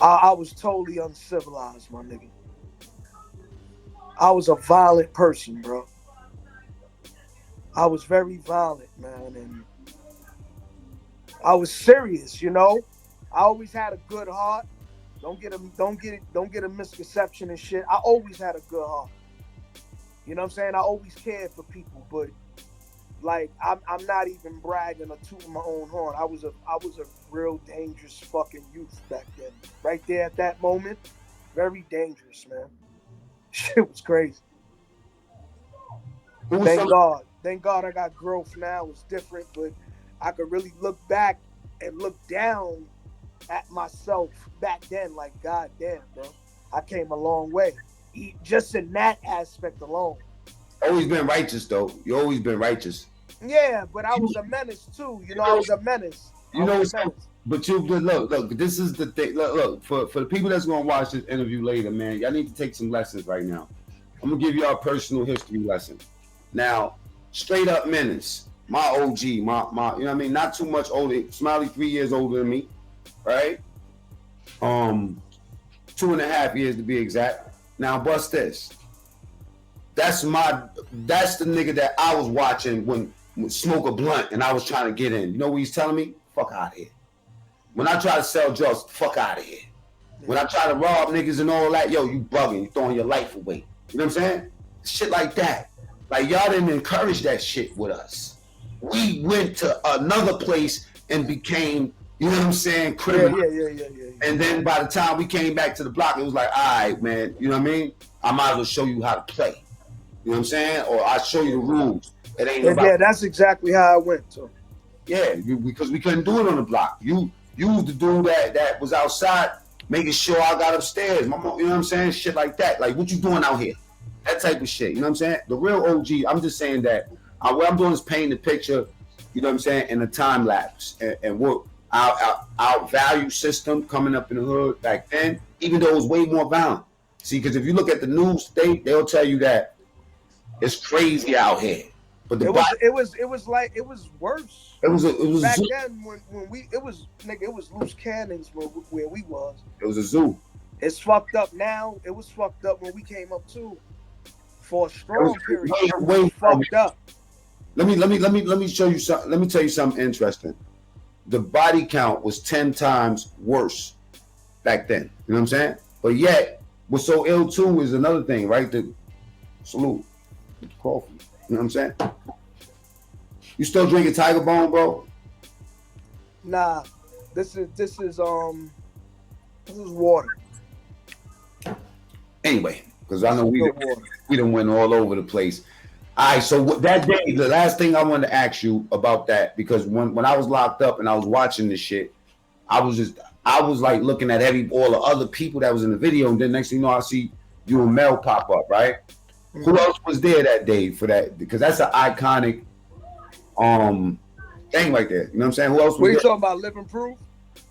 I was totally uncivilized, my nigga. I was a violent person, bro. I was very violent, man, and I was serious, you know. I always had a good heart. Don't get a misconception and shit. I always had a good heart. You know what I'm saying? I always cared for people, but like I'm not even bragging or tooting my own horn. I was a real dangerous fucking youth back then. Right there at that moment, very dangerous, man. Shit was crazy. Who was Thank some? God. Thank God I got growth now. It's different, but I could really look back and look down at myself back then. Like, God damn, bro. I came a long way. Just in that aspect alone. Always been righteous though. You always been righteous. Yeah, but I was a menace too. You know, I was a menace. You know, but look. This is the thing. Look, for the people that's gonna watch this interview later, man, y'all need to take some lessons right now. I'm gonna give y'all a personal history lesson. Now, straight up menace. My OG, my, you know what I mean? Not too much older. Smiley 3 years older than me, right? 2.5 years to be exact. Now, bust this. That's the nigga that I was watching when smoke a blunt and I was trying to get in. You know what he's telling me? Fuck out of here. When I try to sell drugs, fuck out of here. When I try to rob niggas and all that, yo, you bugging, you throwing your life away. You know what I'm saying? Shit like that. Like, y'all didn't encourage that shit with us. We went to another place and became, you know what I'm saying, criminal. Yeah. And then by the time we came back to the block, it was like, all right, man, you know what I mean? I might as well show you how to play. You know what I'm saying? Or I'll show you the rules. It ain't about. Yeah, that's exactly how I went to. Yeah, because we couldn't do it on the block. You was the dude that was outside making sure I got upstairs. My mom, you know what I'm saying? Shit like that. Like, what you doing out here? That type of shit. You know what I'm saying? The real OG, I'm just saying that what I'm doing is painting the picture, you know what I'm saying, in a time lapse. And what our value system coming up in the hood back then, even though it was way more violent. See, because if you look at the news, they'll tell you that it's crazy out here. But it was worse. It was back then when it was loose cannons where we was. It was a zoo. It's fucked up now. It was fucked up when we came up too. For a strong period, way fucked up. Let me show you something. Let me tell you something interesting. The body count was 10 times worse back then. You know what I'm saying? But yet, what's so ill too is another thing, right? The salute. Coffee. You know what I'm saying? You still drinking Tiger Bone, bro? Nah. This is water. Anyway, because I know we done went all over the place. All right, so that day, the last thing I wanted to ask you about that, because when I was locked up and I was watching this shit, I was like looking at all the other people that was in the video, and then next thing you know, I see you and Mel pop up, right? Mm-hmm. Who else was there that day for that? Because that's an iconic thing right there. You know what I'm saying? Who else was there? What are you there? talking about, Living Proof?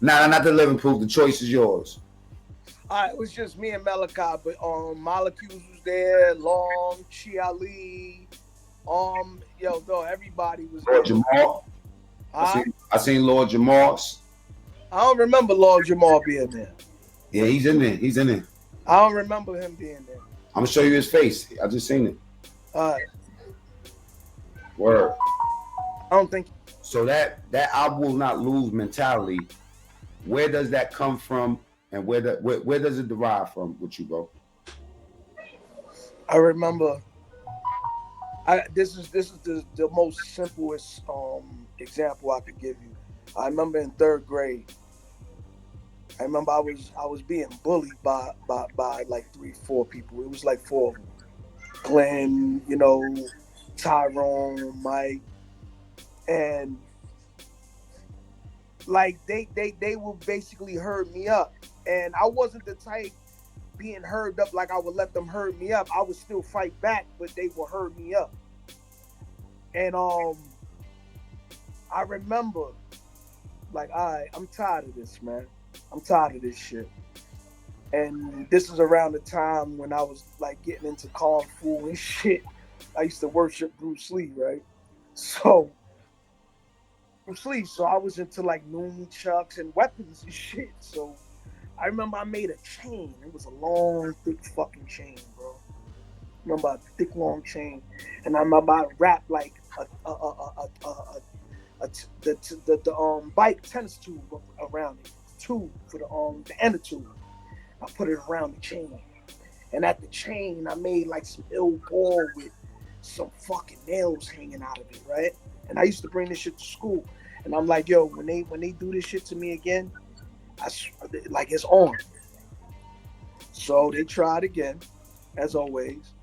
Nah, not the Living Proof. The choice is yours. It was just me and Malachi, but Molecules was there, Long, Chi Ali, everybody was Lord there. Jamal. I seen Lord Jamal's. I don't remember Lord Jamal being there. Yeah, he's in there. I don't remember him being there. I'm gonna show you his face. I just seen it. All right. Word. I don't think so. That I will not lose mentality. Where does that come from? And where does it derive from with you, bro? I remember. This is the most simplest example I could give you. I remember in 3rd grade. I remember I was being bullied by like 3-4 people. It was like 4 of them. Glenn, Tyrone, Mike, and like they will basically herd me up. And I wasn't the type being herd up like I would let them herd me up. I would still fight back, but they would herd me up. And I remember, like, I'm tired of this, man. I'm tired of this shit. And this is around the time when I was like getting into kung fu and shit. I used to worship Bruce Lee, right? So I was into like nunchucks and weapons and shit. So I remember I made a chain. It was a long, thick fucking chain, bro. Remember a thick, long chain, and I remember I wrapped like the bike tennis tube around it, tube for the inner tube. I put it around the chain, and at the chain I made like some ill ball with some fucking nails hanging out of it, right? And I used to bring this shit to school, and I'm like, yo, when they do this shit to me again, like it's on. So they tried again, as always,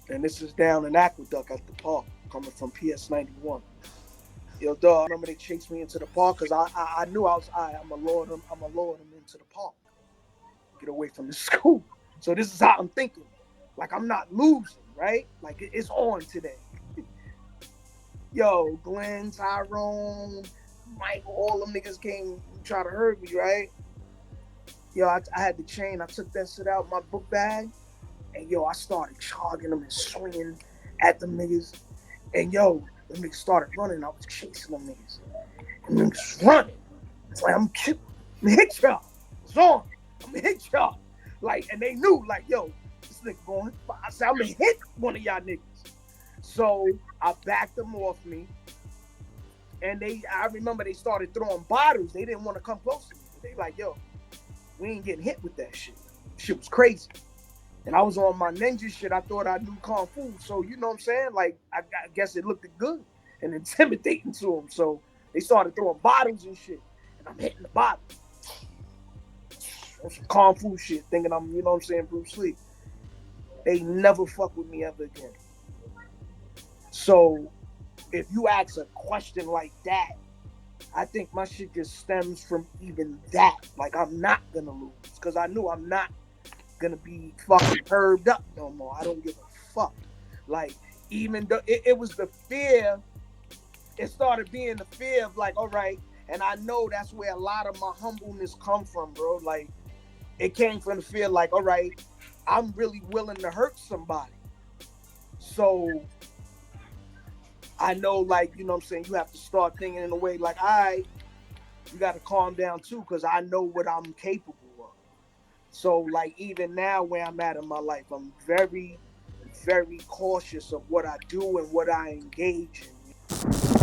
and this is down in Aqueduct at the park, coming from PS 91. Yo, dog, I remember they chased me into the park because I knew I was I'm gonna lure them into the park, get away from the school. So this is how I'm thinking, like I'm not losing, right? Like it's on today. Yo, Glenn, Tyrone, Mike, all them niggas came try to hurt me, right? Yo, I had the chain. I took that shit out my book bag, and yo, I started charging them and swinging at them niggas. And yo, the niggas started running. I was chasing them niggas. And them niggas running. It's like, I'm gonna hit y'all. It's on. I'm gonna hit y'all. Like, and they knew, like, yo, this nigga going. I said, I'm gonna hit one of y'all niggas. So I backed them off me. And I remember they started throwing bottles. They didn't want to come close to me. They like, yo, we ain't getting hit with that shit. Shit was crazy. And I was on my ninja shit. I thought I knew Kung Fu. So, you know what I'm saying? Like, I guess it looked good and intimidating to them. So they started throwing bottles and shit. And I'm hitting the bottle. On some Kung Fu shit, thinking I'm, you know what I'm saying, Bruce Lee. They never fuck with me ever again. So if you ask a question like that, I think my shit just stems from even that. Like, I'm not gonna lose because I knew I'm not gonna be fucking curved up no more. I don't give a fuck. Like, even though it was the fear, it started being the fear of like, all right, and I know that's where a lot of my humbleness come from, bro. Like, it came from the fear, like, all right, I'm really willing to hurt somebody. So I know, like, you know what I'm saying, you have to start thinking in a way like, all right, you got to calm down too, because I know what I'm capable of. So, like, even now where I'm at in my life, I'm very, very cautious of what I do and what I engage in.